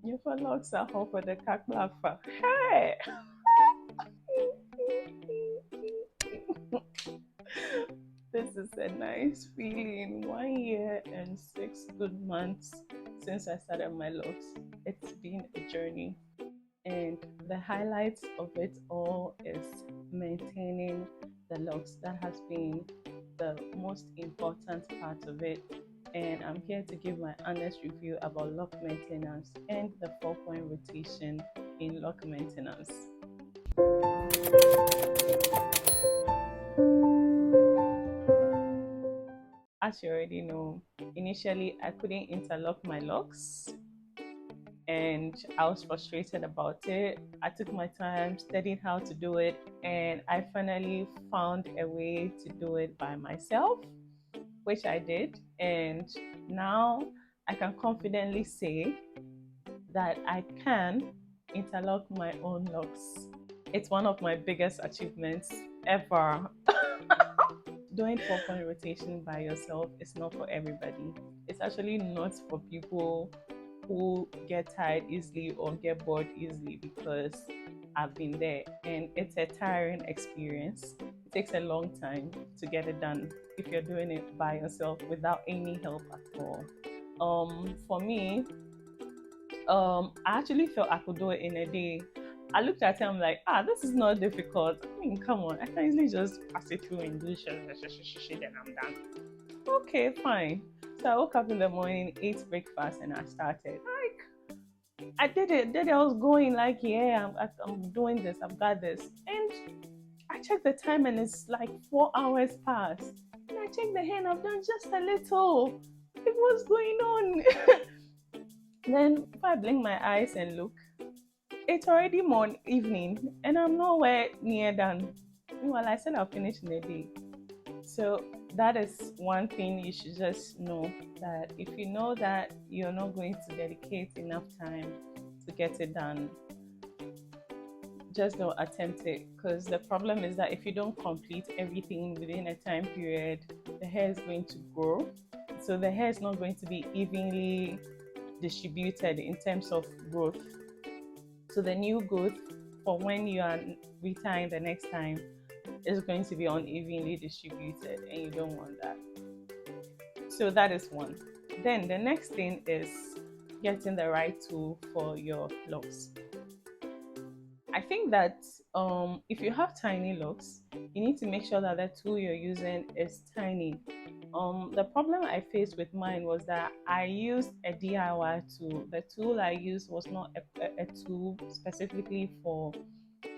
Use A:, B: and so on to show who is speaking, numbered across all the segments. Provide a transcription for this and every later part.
A: You for locks are hope for the cat for hey. This is a nice feeling. 1 year and 6 good months since I started my locks. It's been a journey, and the highlights of it all is maintaining the locks. That has been the most important part of it. And I'm here to give my honest review about lock maintenance and the 4 point rotation in lock maintenance. As you already know, initially I couldn't interlock my locks and I was frustrated about it. I took my time studying how to do it, and I finally found a way to do it by myself, which I did. And now I can confidently say that I can interlock my own locks. It's one of my biggest achievements ever. Doing 4 point rotation by yourself is not for everybody. It's actually not for people who get tired easily or get bored easily, because I've been there and it's a tiring experience. It takes a long time to get it done if you're doing it by yourself without any help at all. For me, I actually felt I could do it in a day. I looked at it, I'm like, this is not difficult. I mean, come on, I can easily just pass it through and do then I'm done. Okay, fine. So I woke up in the morning, ate breakfast, and I started. I did it. I was going like, yeah, I'm doing this. I've got this. And I checked the time, and it's like 4 hours past. And I checked the hand. I've done just a little. Like, what's going on? Then if I blink my eyes and look, it's already morning evening, and I'm nowhere near done. Well, I said I'll finish in a day. So that is one thing you should just know, that if you know that you're not going to dedicate enough time to get it done, just don't attempt it, because the problem is that if you don't complete everything within a time period, the hair is going to grow. So the hair is not going to be evenly distributed in terms of growth. So the new growth for when you are retying the next time is going to be unevenly distributed, and you don't want that. So that is one. Then the next thing is getting the right tool for your locks. I think that if you have tiny locks, you need to make sure that the tool you're using is tiny. The problem I faced with mine was that I used a DIY tool. The tool I used was not a tool specifically for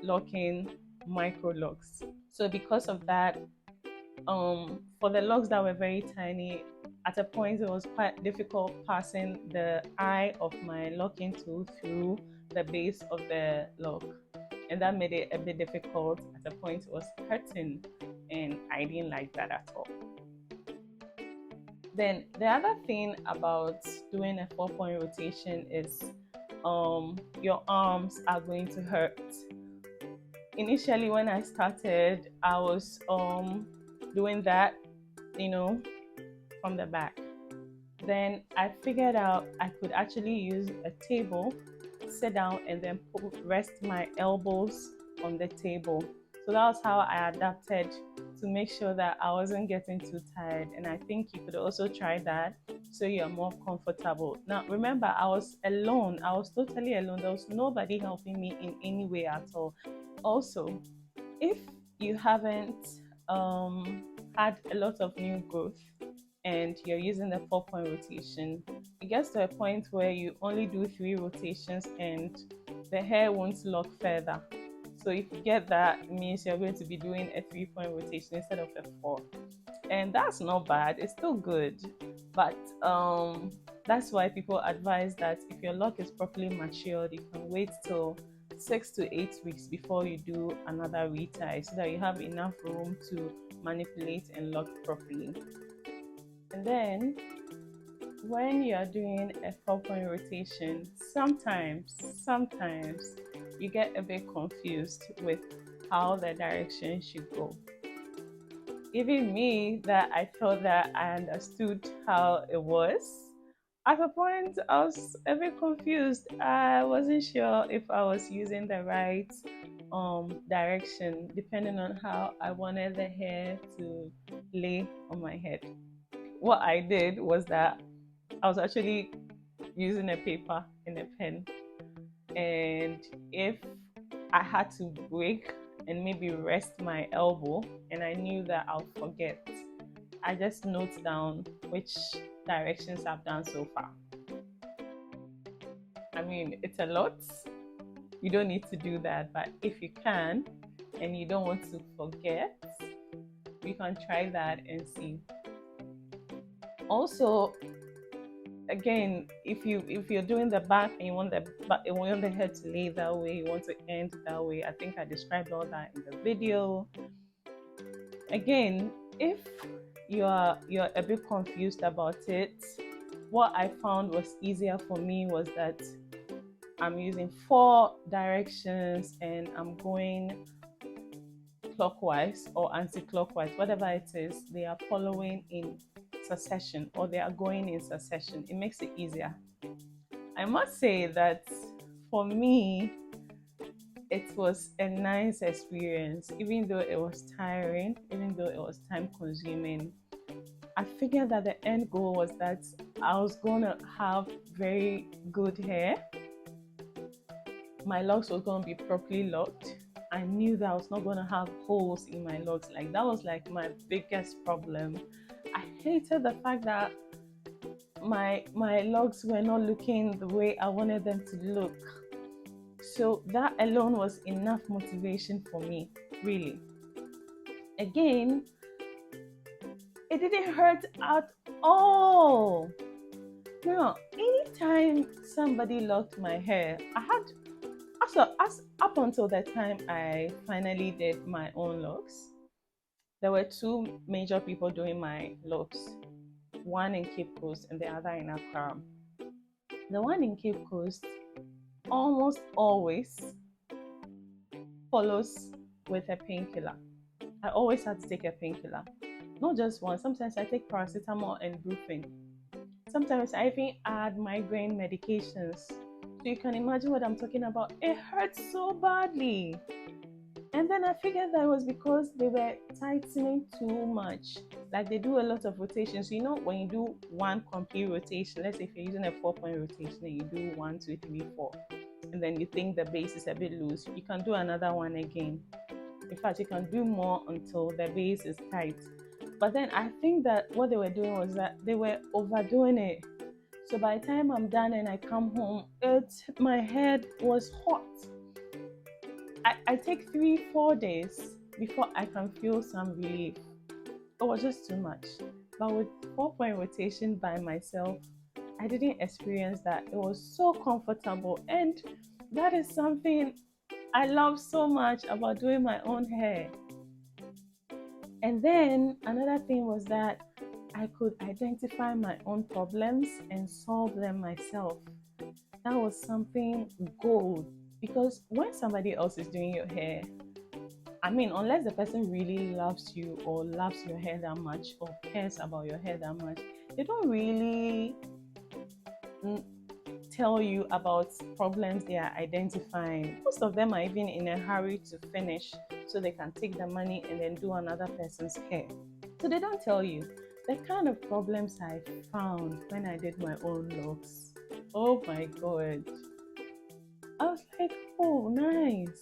A: locking micro locks. So because of that, for the locks that were very tiny, at a point it was quite difficult passing the eye of my locking tool through the base of the lock, and that made it a bit difficult. At a point it was hurting, and I didn't like that at all. Then the other thing about doing a 4 point rotation is your arms are going to hurt. Initially when I started, I was doing that, you know, from the back. Then I figured out I could actually use a table, sit down, and then rest my elbows on the table. So that was how I adapted to make sure that I wasn't getting too tired. And I think you could also try that so you're more comfortable. Now, remember, I was alone. I was totally alone. There was nobody helping me in any way at all. Also, if you haven't had a lot of new growth and you're using the 4 point rotation, it gets to a point where you only do 3 rotations and the hair won't lock further. So if you get that, it means you're going to be doing a 3 point rotation instead of a 4. And that's not bad, it's still good. But that's why people advise that if your lock is properly matured, you can wait till 6 to 8 weeks before you do another retie, so that you have enough room to manipulate and lock properly. And then when you are doing a 4 point rotation, sometimes you get a bit confused with how the direction should go. Even me, that I thought that I understood how it was, At a point, I was a bit confused. I wasn't sure if I was using the right direction, depending on how I wanted the hair to lay on my head. What I did was that I was actually using a paper and a pen, and if I had to break and maybe rest my elbow, and I knew that I'll forget, I just note down which directions I've done so far. I mean, it's a lot. You don't need to do that, but if you can and you don't want to forget, you can try that and see. Also, again, if you're doing the back and you want the head to lay that way, you want to end that way. I think I described all that in the video. Again, if you're a bit confused about it, what I found was easier for me was that I'm using 4 directions and I'm going clockwise or anti-clockwise, whatever it is. They are following in succession or they are going in succession. It makes it easier. I must say that for me, it was a nice experience, even though it was tiring, even though it was time consuming. I figured that the end goal was that I was going to have very good hair. My locks was going to be properly locked. I knew that I was not going to have holes in my locks. Like, that was like my biggest problem. I hated the fact that my locks were not looking the way I wanted them to look. So that alone was enough motivation for me, really. Again, it didn't hurt at all. No, anytime somebody locked my hair, I had as up until the time I finally did my own locks, there were 2 major people doing my locks, one in Cape Coast and the other in Accra. The one in Cape Coast almost always follows with a painkiller. I always had to take a painkiller. Not just one, sometimes I take paracetamol and brufen. Sometimes I even add migraine medications. So you can imagine what I'm talking about. It hurts so badly. And then I figured that it was because they were tightening too much. Like, they do a lot of rotations. So, when you do one complete rotation, let's say if you're using a 4-point rotation and you do 1, 2, 3, 4, and then you think the base is a bit loose, you can do another one again. In fact, you can do more until the base is tight. But then I think that what they were doing was that they were overdoing it. So by the time I'm done and I come home, my head was hot. I take 3-4 days before I can feel some relief. It was just too much. But with 4-point rotation by myself, I didn't experience that. It was so comfortable, and that is something I love so much about doing my own hair. And then another thing was that I could identify my own problems and solve them myself. That was something gold, because when somebody else is doing your hair, I mean, unless the person really loves you or loves your hair that much or cares about your hair that much, they don't really tell you about problems they are identifying. Most of them are even in a hurry to finish so they can take the money and then do another person's hair. So they don't tell you the kind of problems I found when I did my own locks. Oh my god. I was like, oh, nice.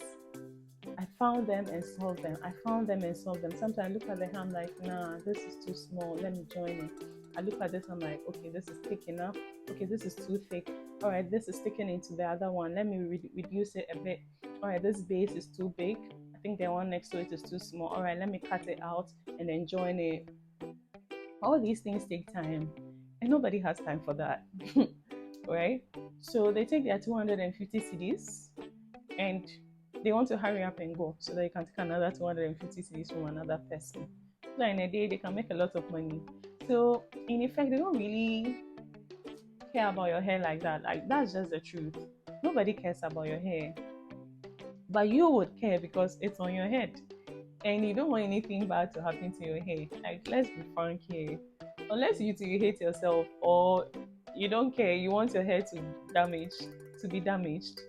A: I found them and solved them. I found them and solved them. Sometimes I look at the hair, I'm like, nah, this is too small. Let me join it. I look at this, I'm like, okay, this is thick enough. Okay, this is too thick. All right, this is sticking into the other one. Let me reduce it a bit. All right, this base is too big. I think the one next to it is too small. All right, let me cut it out and then join it. All these things take time, and nobody has time for that, right? So they take their 250 CDs and they want to hurry up and go so that you can take another 250 CDs from another person. So in a day, they can make a lot of money. So in effect, they don't really care about your hair like that. Like, that's just the truth. Nobody cares about your hair. But you would care because it's on your head. And you don't want anything bad to happen to your hair. Like, let's be frank here. Unless you hate yourself, or You don't care. You want your hair to be damaged.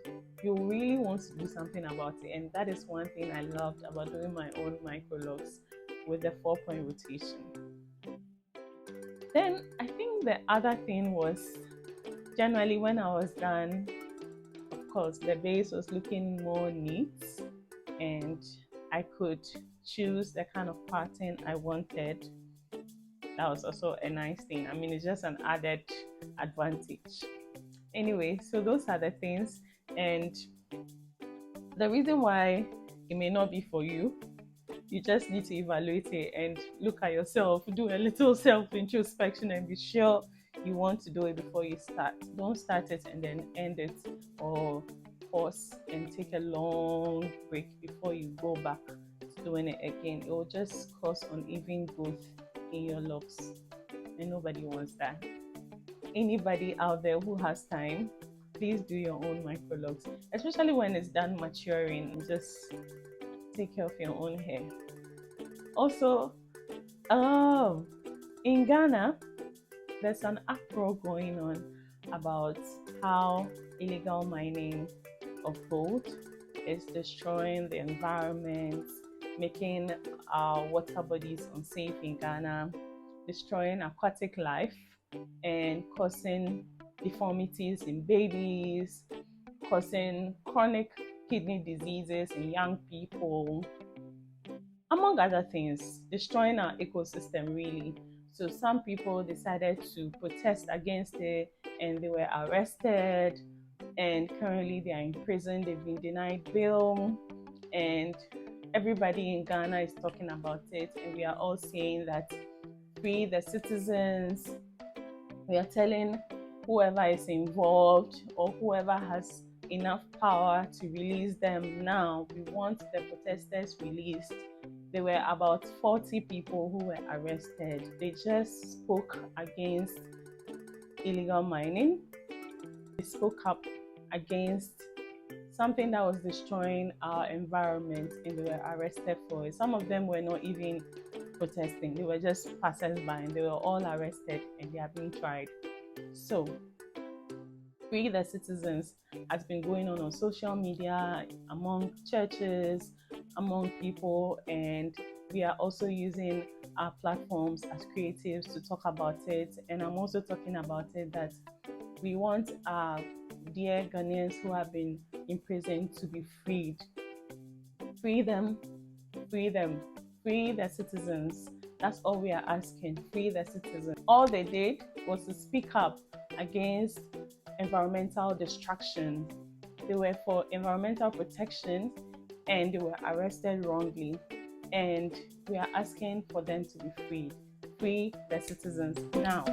A: You really want to do something about it. And that is one thing I loved about doing my own microlocks with the 4-point rotation. Then I think the other thing was generally when I was done, of course, the base was looking more neat and I could choose the kind of pattern I wanted. That was also a nice thing. I mean, it's just an added advantage. Anyway, so those are the things. And the reason why it may not be for you, you just need to evaluate it and look at yourself, do a little self introspection, and be sure you want to do it before you start. Don't start it and then end it, or pause and take a long break before you go back to doing it again. It will just cause uneven growth in your locks, and nobody wants that. Anybody out there who has time, please do your own microlocks, especially when it's done maturing. Just take care of your own hair. Also, in Ghana, there's an uproar going on about how illegal mining of gold is destroying the environment, making our water bodies unsafe in Ghana, destroying aquatic life, and causing deformities in babies, causing chronic kidney diseases in young people, among other things, destroying our ecosystem really. So some people decided to protest against it and they were arrested, and currently they are in prison. They've been denied bail, and everybody in Ghana is talking about it, and we are all saying that free the citizens. We are telling whoever is involved or whoever has enough power to release them now. We want the protesters released. There were about 40 people who were arrested. They just spoke against illegal mining. They spoke up against something that was destroying our environment, and they were arrested for it. Some of them were not even protesting. They were just passers-by, and they were all arrested and they are being tried. So, Free the Citizens has been going on social media, among churches, among people, and we are also using our platforms as creatives to talk about it. And I'm also talking about it that we want our dear Ghanaians who have been in prison to be freed. Free them, free them, free the citizens. That's all we are asking. Free the citizens. All they did was to speak up against environmental destruction. They were for environmental protection and they were arrested wrongly. And we are asking for them to be freed. Free the citizens now.